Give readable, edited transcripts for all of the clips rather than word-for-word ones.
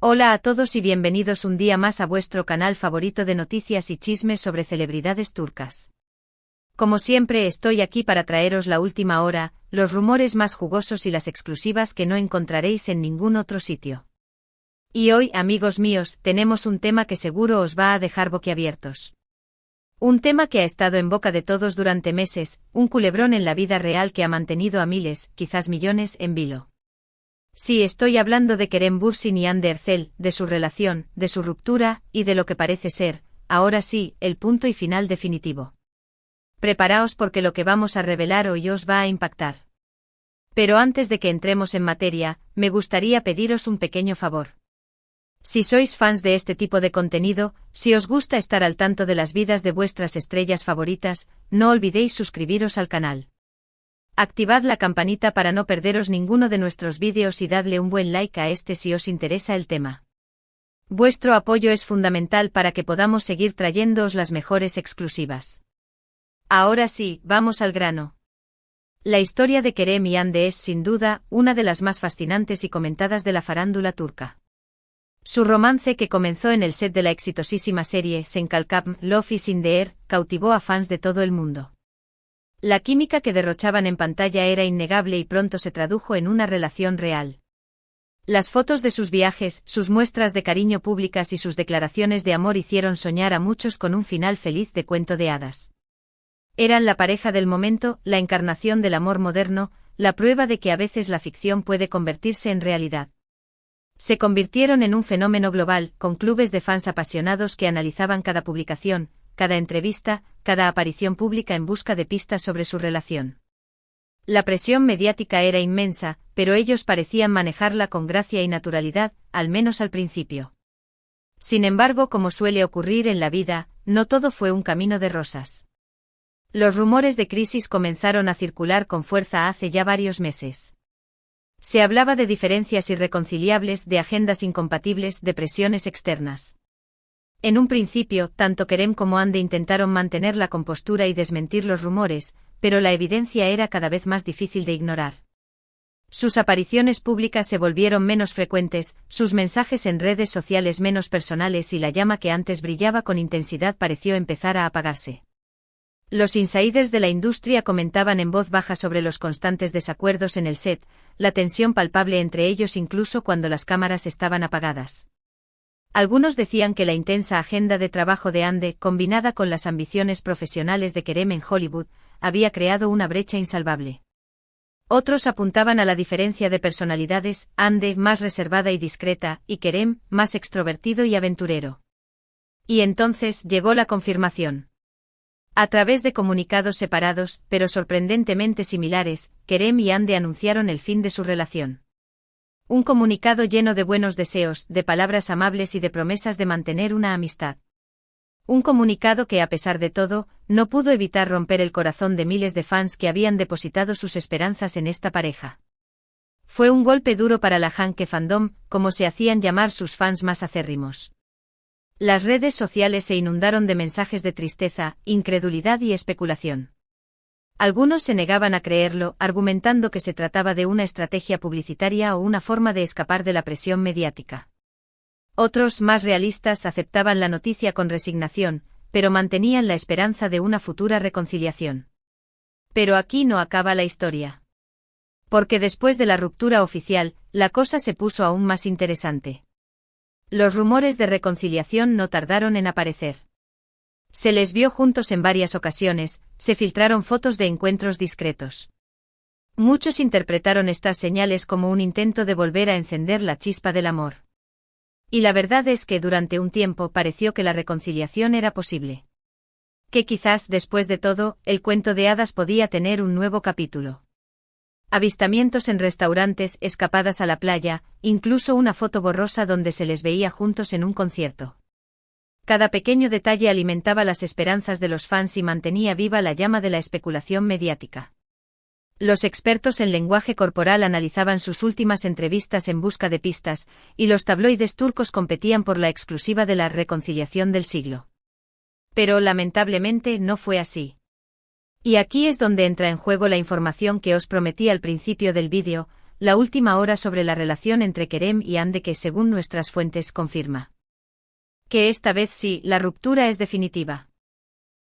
Hola a todos y bienvenidos un día más a vuestro canal favorito de noticias y chismes sobre celebridades turcas. Como siempre estoy aquí para traeros la última hora, los rumores más jugosos y las exclusivas que no encontraréis en ningún otro sitio. Y hoy, amigos míos, tenemos un tema que seguro os va a dejar boquiabiertos. Un tema que ha estado en boca de todos durante meses, un culebrón en la vida real que ha mantenido a miles, quizás millones, en vilo. Sí, estoy hablando de Kerem Bürsin y Hande Erçel, de su relación, de su ruptura, y de lo que parece ser, ahora sí, el punto y final definitivo. Preparaos porque lo que vamos a revelar hoy os va a impactar. Pero antes de que entremos en materia, me gustaría pediros un pequeño favor. Si sois fans de este tipo de contenido, si os gusta estar al tanto de las vidas de vuestras estrellas favoritas, no olvidéis suscribiros al canal. Activad la campanita para no perderos ninguno de nuestros vídeos y dadle un buen like a este si os interesa el tema. Vuestro apoyo es fundamental para que podamos seguir trayéndoos las mejores exclusivas. Ahora sí, vamos al grano. La historia de Kerem y Hande es, sin duda, una de las más fascinantes y comentadas de la farándula turca. Su romance, que comenzó en el set de la exitosísima serie Senkalkam, Love is in the Air, cautivó a fans de todo el mundo. La química que derrochaban en pantalla era innegable y pronto se tradujo en una relación real. Las fotos de sus viajes, sus muestras de cariño públicas y sus declaraciones de amor hicieron soñar a muchos con un final feliz de cuento de hadas. Eran la pareja del momento, la encarnación del amor moderno, la prueba de que a veces la ficción puede convertirse en realidad. Se convirtieron en un fenómeno global, con clubes de fans apasionados que analizaban cada publicación, cada entrevista, cada aparición pública en busca de pistas sobre su relación. La presión mediática era inmensa, pero ellos parecían manejarla con gracia y naturalidad, al menos al principio. Sin embargo, como suele ocurrir en la vida, no todo fue un camino de rosas. Los rumores de crisis comenzaron a circular con fuerza hace ya varios meses. Se hablaba de diferencias irreconciliables, de agendas incompatibles, de presiones externas. En un principio, tanto Kerem como Hande intentaron mantener la compostura y desmentir los rumores, pero la evidencia era cada vez más difícil de ignorar. Sus apariciones públicas se volvieron menos frecuentes, sus mensajes en redes sociales menos personales y la llama que antes brillaba con intensidad pareció empezar a apagarse. Los insiders de la industria comentaban en voz baja sobre los constantes desacuerdos en el set, la tensión palpable entre ellos incluso cuando las cámaras estaban apagadas. Algunos decían que la intensa agenda de trabajo de Hande, combinada con las ambiciones profesionales de Kerem en Hollywood, había creado una brecha insalvable. Otros apuntaban a la diferencia de personalidades, Hande más reservada y discreta, y Kerem más extrovertido y aventurero. Y entonces llegó la confirmación. A través de comunicados separados, pero sorprendentemente similares, Kerem y Hande anunciaron el fin de su relación. Un comunicado lleno de buenos deseos, de palabras amables y de promesas de mantener una amistad. Un comunicado que, a pesar de todo, no pudo evitar romper el corazón de miles de fans que habían depositado sus esperanzas en esta pareja. Fue un golpe duro para la Hanke Fandom, como se hacían llamar sus fans más acérrimos. Las redes sociales se inundaron de mensajes de tristeza, incredulidad y especulación. Algunos se negaban a creerlo, argumentando que se trataba de una estrategia publicitaria o una forma de escapar de la presión mediática. Otros, más realistas, aceptaban la noticia con resignación, pero mantenían la esperanza de una futura reconciliación. Pero aquí no acaba la historia. Porque después de la ruptura oficial, la cosa se puso aún más interesante. Los rumores de reconciliación no tardaron en aparecer. Se les vio juntos en varias ocasiones, se filtraron fotos de encuentros discretos. Muchos interpretaron estas señales como un intento de volver a encender la chispa del amor. Y la verdad es que durante un tiempo pareció que la reconciliación era posible. Que quizás, después de todo, el cuento de hadas podía tener un nuevo capítulo. Avistamientos en restaurantes, escapadas a la playa, incluso una foto borrosa donde se les veía juntos en un concierto. Cada pequeño detalle alimentaba las esperanzas de los fans y mantenía viva la llama de la especulación mediática. Los expertos en lenguaje corporal analizaban sus últimas entrevistas en busca de pistas, y los tabloides turcos competían por la exclusiva de la reconciliación del siglo. Pero lamentablemente no fue así. Y aquí es donde entra en juego la información que os prometí al principio del vídeo, la última hora sobre la relación entre Kerem y Hande, que según nuestras fuentes confirma que esta vez sí, la ruptura es definitiva.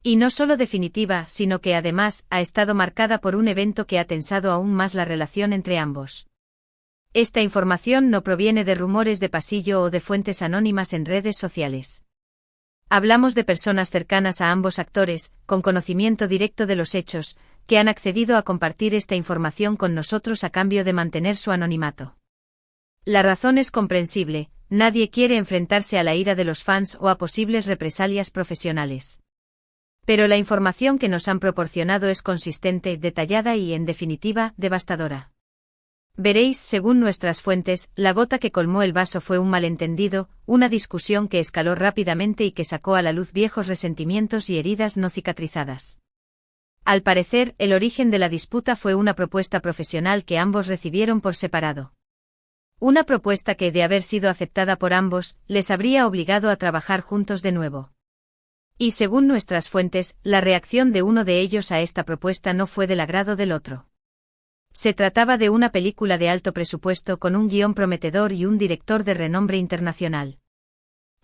Y no solo definitiva, sino que además ha estado marcada por un evento que ha tensado aún más la relación entre ambos. Esta información no proviene de rumores de pasillo o de fuentes anónimas en redes sociales. Hablamos de personas cercanas a ambos actores, con conocimiento directo de los hechos, que han accedido a compartir esta información con nosotros a cambio de mantener su anonimato. La razón es comprensible, nadie quiere enfrentarse a la ira de los fans o a posibles represalias profesionales. Pero la información que nos han proporcionado es consistente, detallada y, en definitiva, devastadora. Veréis, según nuestras fuentes, la gota que colmó el vaso fue un malentendido, una discusión que escaló rápidamente y que sacó a la luz viejos resentimientos y heridas no cicatrizadas. Al parecer, el origen de la disputa fue una propuesta profesional que ambos recibieron por separado. Una propuesta que, de haber sido aceptada por ambos, les habría obligado a trabajar juntos de nuevo. Y según nuestras fuentes, la reacción de uno de ellos a esta propuesta no fue del agrado del otro. Se trataba de una película de alto presupuesto con un guión prometedor y un director de renombre internacional.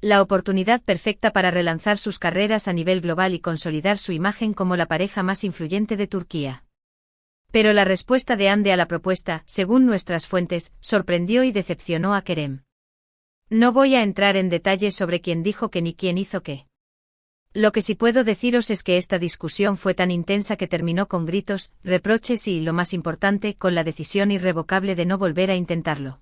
La oportunidad perfecta para relanzar sus carreras a nivel global y consolidar su imagen como la pareja más influyente de Turquía. Pero la respuesta de Hande a la propuesta, según nuestras fuentes, sorprendió y decepcionó a Kerem. No voy a entrar en detalles sobre quién dijo qué ni quién hizo qué. Lo que sí puedo deciros es que esta discusión fue tan intensa que terminó con gritos, reproches y, lo más importante, con la decisión irrevocable de no volver a intentarlo.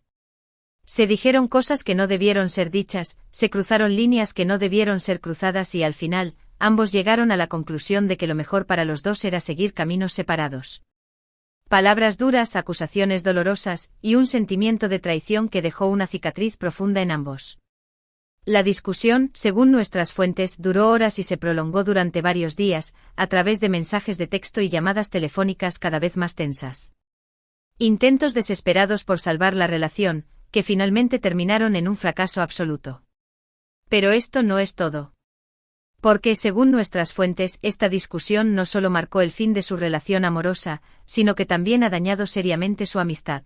Se dijeron cosas que no debieron ser dichas, se cruzaron líneas que no debieron ser cruzadas y al final, ambos llegaron a la conclusión de que lo mejor para los dos era seguir caminos separados. Palabras duras, acusaciones dolorosas, y un sentimiento de traición que dejó una cicatriz profunda en ambos. La discusión, según nuestras fuentes, duró horas y se prolongó durante varios días, a través de mensajes de texto y llamadas telefónicas cada vez más tensas. Intentos desesperados por salvar la relación, que finalmente terminaron en un fracaso absoluto. Pero esto no es todo. Porque, según nuestras fuentes, esta discusión no solo marcó el fin de su relación amorosa, sino que también ha dañado seriamente su amistad.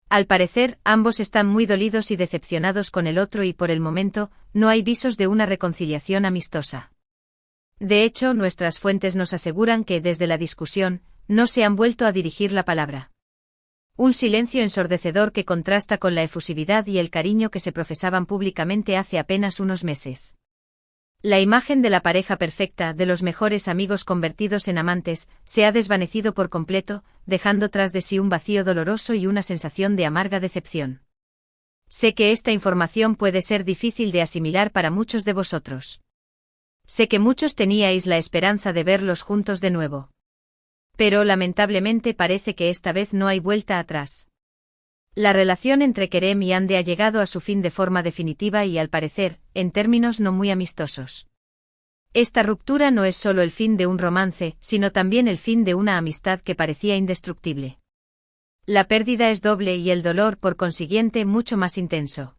Al parecer, ambos están muy dolidos y decepcionados con el otro y por el momento, no hay visos de una reconciliación amistosa. De hecho, nuestras fuentes nos aseguran que, desde la discusión, no se han vuelto a dirigir la palabra. Un silencio ensordecedor que contrasta con la efusividad y el cariño que se profesaban públicamente hace apenas unos meses. La imagen de la pareja perfecta, de los mejores amigos convertidos en amantes, se ha desvanecido por completo, dejando tras de sí un vacío doloroso y una sensación de amarga decepción. Sé que esta información puede ser difícil de asimilar para muchos de vosotros. Sé que muchos teníais la esperanza de verlos juntos de nuevo. Pero lamentablemente parece que esta vez no hay vuelta atrás. La relación entre Kerem y Hande ha llegado a su fin de forma definitiva y, al parecer, en términos no muy amistosos. Esta ruptura no es solo el fin de un romance, sino también el fin de una amistad que parecía indestructible. La pérdida es doble y el dolor, por consiguiente, mucho más intenso.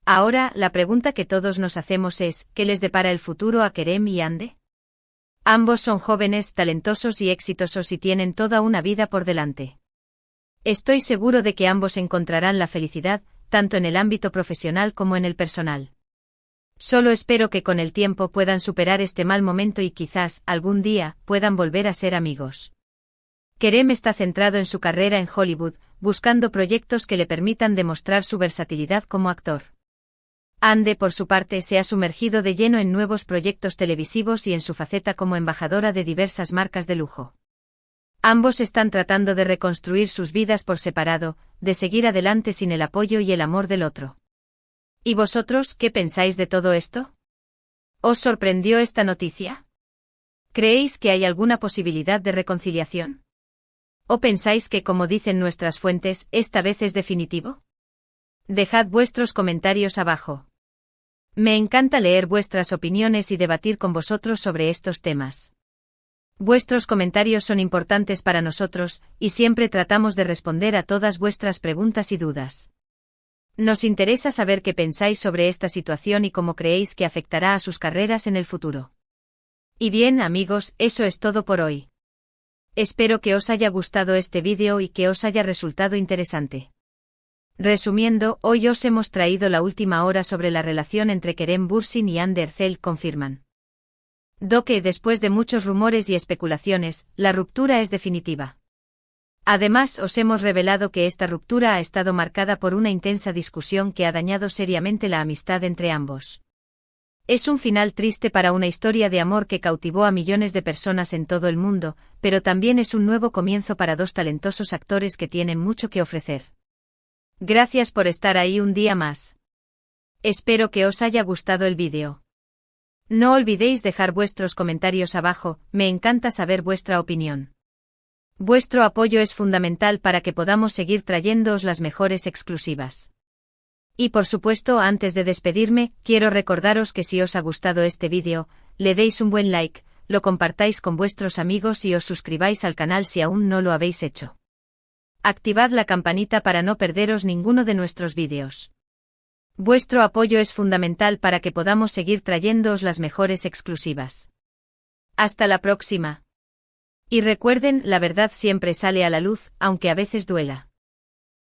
Ahora, la pregunta que todos nos hacemos es, ¿qué les depara el futuro a Kerem y Hande? Ambos son jóvenes, talentosos y exitosos y tienen toda una vida por delante. Estoy seguro de que ambos encontrarán la felicidad, tanto en el ámbito profesional como en el personal. Solo espero que con el tiempo puedan superar este mal momento y quizás, algún día, puedan volver a ser amigos. Kerem está centrado en su carrera en Hollywood, buscando proyectos que le permitan demostrar su versatilidad como actor. Hande, por su parte, se ha sumergido de lleno en nuevos proyectos televisivos y en su faceta como embajadora de diversas marcas de lujo. Ambos están tratando de reconstruir sus vidas por separado, de seguir adelante sin el apoyo y el amor del otro. ¿Y vosotros, qué pensáis de todo esto? ¿Os sorprendió esta noticia? ¿Creéis que hay alguna posibilidad de reconciliación? ¿O pensáis que, como dicen nuestras fuentes, esta vez es definitivo? Dejad vuestros comentarios abajo. Me encanta leer vuestras opiniones y debatir con vosotros sobre estos temas. Vuestros comentarios son importantes para nosotros, y siempre tratamos de responder a todas vuestras preguntas y dudas. Nos interesa saber qué pensáis sobre esta situación y cómo creéis que afectará a sus carreras en el futuro. Y bien, amigos, eso es todo por hoy. Espero que os haya gustado este vídeo y que os haya resultado interesante. Resumiendo, hoy os hemos traído la última hora sobre la relación entre Kerem Bürsin y Hande Erçel confirman. Que después de muchos rumores y especulaciones, la ruptura es definitiva. Además, os hemos revelado que esta ruptura ha estado marcada por una intensa discusión que ha dañado seriamente la amistad entre ambos. Es un final triste para una historia de amor que cautivó a millones de personas en todo el mundo, pero también es un nuevo comienzo para dos talentosos actores que tienen mucho que ofrecer. Gracias por estar ahí un día más. Espero que os haya gustado el vídeo. No olvidéis dejar vuestros comentarios abajo, me encanta saber vuestra opinión. Vuestro apoyo es fundamental para que podamos seguir trayéndoos las mejores exclusivas. Y por supuesto, antes de despedirme, quiero recordaros que si os ha gustado este vídeo, le deis un buen like, lo compartáis con vuestros amigos y os suscribáis al canal si aún no lo habéis hecho. Activad la campanita para no perderos ninguno de nuestros vídeos. Vuestro apoyo es fundamental para que podamos seguir trayéndoos las mejores exclusivas. Hasta la próxima. Y recuerden, la verdad siempre sale a la luz, aunque a veces duela.